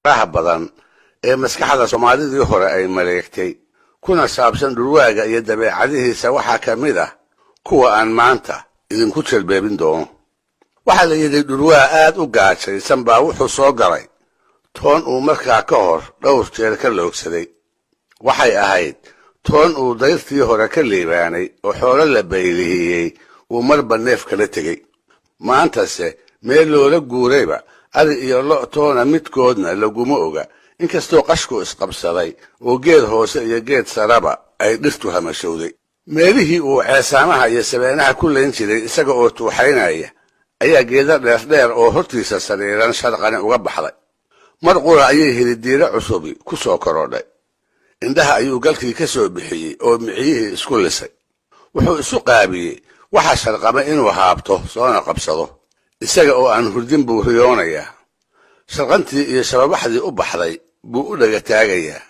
faraha badan ee maskaxda Soomaalidii hore ay maleegtay kuna saabsan dhulwaaga iyo dabeecadihiisa waxaa ka mid ah kuwa aan maanta idinku jalbeebin doono. waxaa la yidhi dhulwaa aad u gaajaysan baa wuxuu soo galay toon uu markaa ka hor dhowr jeer ka loogsaday. waxay ahayd toon uu dayrtii hore ka liibaanay oo xoolo la baylihiyey uu marba neef kala tegey. maantase meel loola guurayba ari iyo lo' toona midkoodna laguma oga, inkastoo qashku isqabsaday oo geed hoose iyo geed saraba ay dhirtu hamashowday. meelihii uu ceesaamaha iyo sabeenaha ku layn jiray isaga oo tuuxaynaya ayaa geeda dheerdheer oo hortiisa sariiran sharqani uga baxday. mar qura ayay hilidiiro cusubi ku soo korodhay. indhaha ayuu galkii ka soo bixiyey oo miciyihii isku lisay. wuxuu isu qaabiyey waxa sharqama inuu haabto soona qabsado. isaga oo aan hurdin buu riyoonayaa. sharqantii iyo shababaxdii u baxday buu u dhaga taagayaa.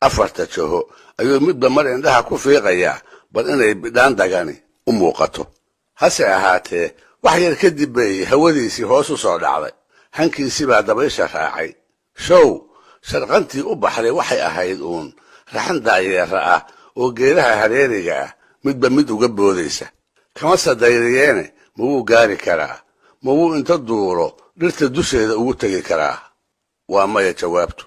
afarta jaho ayuu midba mar indhaha ku fiiqayaa bal inay bidhaan dagani u muuqato. hase ahaatee wax yar kadib bay hawadiisii hoos u soo dhacday. hankiisii baa dabaysha raacay. show sharqantii u baxday waxay ahayd uun raxan daayeera ah oo geedaha hareeriga ah midba mid uga boodaysa. kama sadayriyeene ma wuu gaari karaa? ma wuu inta duuro dhirta dusheeda ugu tegi karaa? waa maya jawaabtu.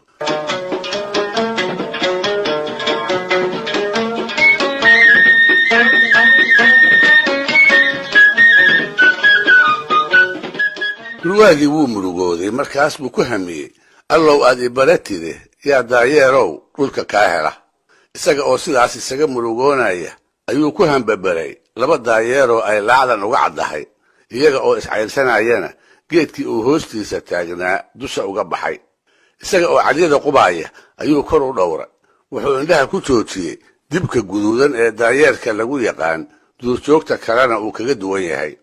dhulwaagii wuu murugooday. markaas buu ku hamiyey, allow aad ibaratide yaa daayeerow dhulka kaa hela. isaga oo sidaas isaga murugoonaya ayuu ku hambabaray laba daayeeroo ay laacdan uga caddahay. iyaga oo iscayrsanayana geedkii uu hoostiisa taagnaa dusha uga baxay. isaga oo cadyada qubaaya ayuu kor u dhowray. wuxuu indhaha ku joojiyey dibka guduudan ee daayeerka lagu yaqaan, duurjoogta kalena uu kaga duwan yahay.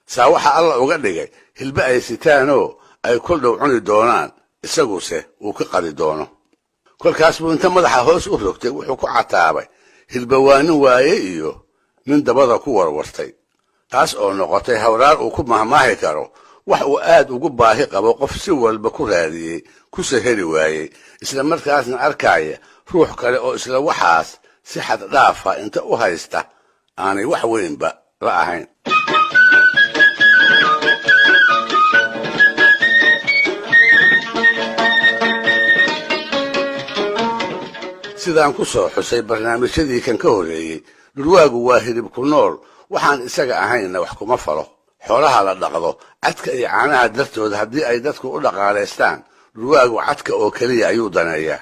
saa waxa alla uga dhigay hilba ay sitaanoo ay kol dhow cuni doonaan, isaguse uu ka qadi doono. kolkaas buu inta madaxa hoos u rogtay wuxuu ku cataabay hilba waa nin waaye iyo nin dabada ku warwartay. taas oo noqotay hawraar uu ku mahmaahi karo wax uu aad ugu baahi qabo qof si walba ku raadiyey kuse heli waayey, isla markaasna arkaya ruux kale oo isla waxaas si xad dhaafa inta u haysta aanay wax weynba la ahayn. sidaan ku soo xusay barnaamijyadii kan ka horreeyey, dhulwaagu waa hilib ku nool, waxaan isaga ahaynna wax kuma falo. xoolaha la dhaqdo cadka iyo caanaha dartood haddii ay dadku u dhaqaalaystaan, dhulwaagu cadka oo keliya ayuu daneeyaa.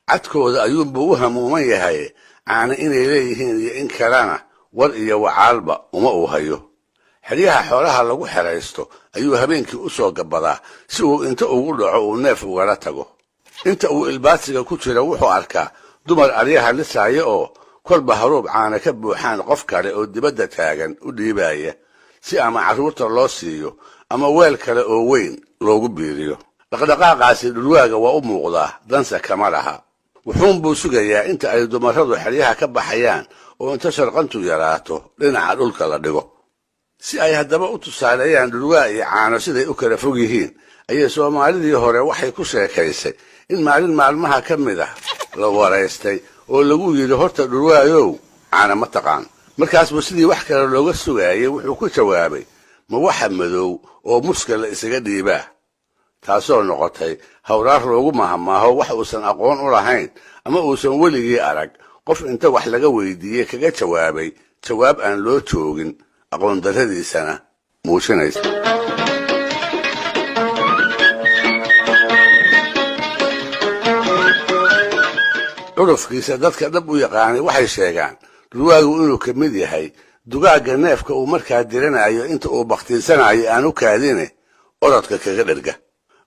cadkooda ayuunbuu u hamuuman yahay, caana inay leeyihiin iyo in kalena war iyo wacaalba uma uu hayo. xeryaha xoolaha lagu xeraysto ayuu habeenkii u soo gabadaa si uu inta ugu dhaco uu neef ugala tago. inta uu ilbaasiga ku jira wuxuu arkaa dumar aryaha lisaayo oo kolba haruub caana ka buuxaan qof kale oo dibadda taagan u dhiibaya, si ama carruurta loo siiyo ama weel kale oo weyn loogu biiriyo. dhaqdhaqaaqaasi dhulwaaga waa u muuqdaa, danse kama laha. wuxuunbuu sugayaa inta ay dumarradu xeryaha ka baxayaan oo inta sharqantu yaraato dhinaca dhulka la dhigo. si ay haddaba u tusaaleeyaan dhulwaa iyo caano siday u kala fog yihiin, ayay Soomaalidii hore waxay ku sheekaysay in maalin maalmaha ka mid ah la waraystay oo lagu yidhi, horta dhulwaayow caana ma taqaan? markaasbuu sidii wax kale looga sugaayey wuxuu ku jawaabay, ma waxa madow oo muska la isaga dhiibaa? taasoo noqotay hawraar loogu mahamaaho wax uusan aqoon u lahayn ama uusan weligii arag qof inta wax laga weydiiyey kaga jawaabay jawaab aan loo joogin, aqoon darradiisana muujinaysa. curufkiisa dadka dhab u yaqaanay waxay sheegaan dhulwaagu inuu ka mid yahay dugaagga neefka uu markaa diranayo inta uu bakhtiinsanayo aan u kaadine orodka kaga dherga.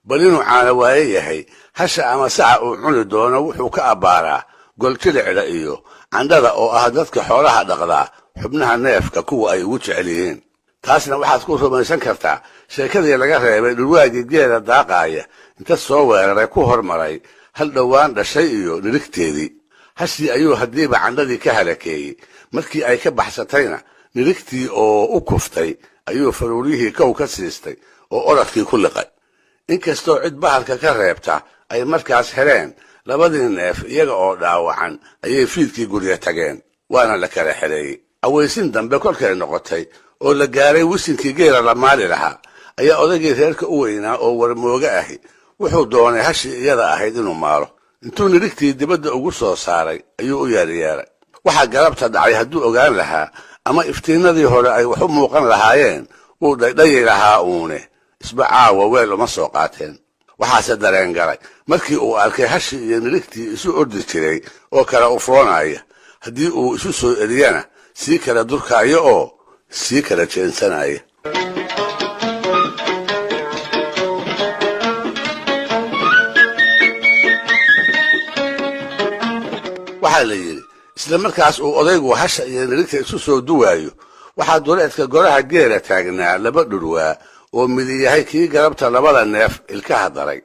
bal inuu caana waaye yahay, hasha ama saca uu cuni doono wuxuu ka abbaaraa goljilicda iyo candhada oo ah dadka xoolaha dhaqdaa xubnaha neefka kuwa ay ugu jecel yihiin. taasna waxaad ku rumaysan kartaa sheekadii laga reebay dhulwaagii geela daaqaaya inta soo weeraray ku hormaray hal dhowaan dhashay iyo nirigteedii. hashii ayuu haddiiba candhadii ka halakeeyey. markii ay ka baxsatayna nirigtii oo u kuftay ayuu faruuriyihii kow ka siistay oo orodkii ku liqay. inkastoo cid bahalka ka reebta ay markaas heleen labadii neef iyaga oo dhaawacan ayay fiidkii gurya tageen waana la kala xereeyey aweysin dambe kolkay noqotay oo la gaaray wisinkii geela la maali lahaa ayaa odaygii reerka u weynaa oo warmooga ahi wuxuu doonay hashii iyada ahayd inuu maalo intuu nirigtii dibadda ugu soo saaray ayuu u yeeryeeray waxaa galabta dhacay hadduu ogaan lahaa ama iftiinadii hore ay wax u muuqan lahaayeen wuu dhaydhayi lahaa uune isba caawa weel uma soo qaateen waxaase dareen galay markii uu arkay hashii iyo nirigtii isu ordi jiray oo kala ufoonaya haddii uu isu soo eriyana sii kala durkaayo oo sii kala jeensanaya waxaa la yidhi isla markaas uu odaygu hasha iyo nirigta isu soo duwaayo waxaa duleedka goraha geela taagnaa laba dhurwaa oo midi yahay kii galabta labada neef ilkaha daray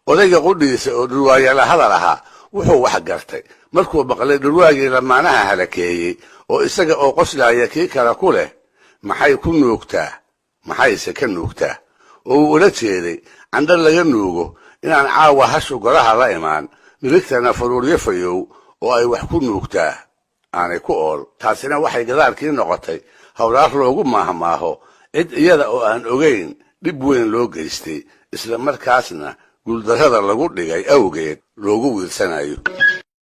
odayga qudhiisa oo dhurwaayala hadal ahaa wuxuu wax gartay markuu maqlay dhurwaagii lamaanaha halakeeyey oo isaga oo qoslaaya kii kale ku leh maxay ku nuugtaa maxayse ka nuugtaa oo uu ula jeeday candha laga nuugo inaan caawa hashu goraha la imaan nirigtana faruuryo fayow oo ay wax ku nuugtaa aanay ku ool taasina waxay gadaalkii noqotay hawraar loogu maahmaaho cid iyada oo aan ogayn dhib weyn loo geystay isla markaasna guuldarrada lagu dhigay awgeed loogu wiirsanayo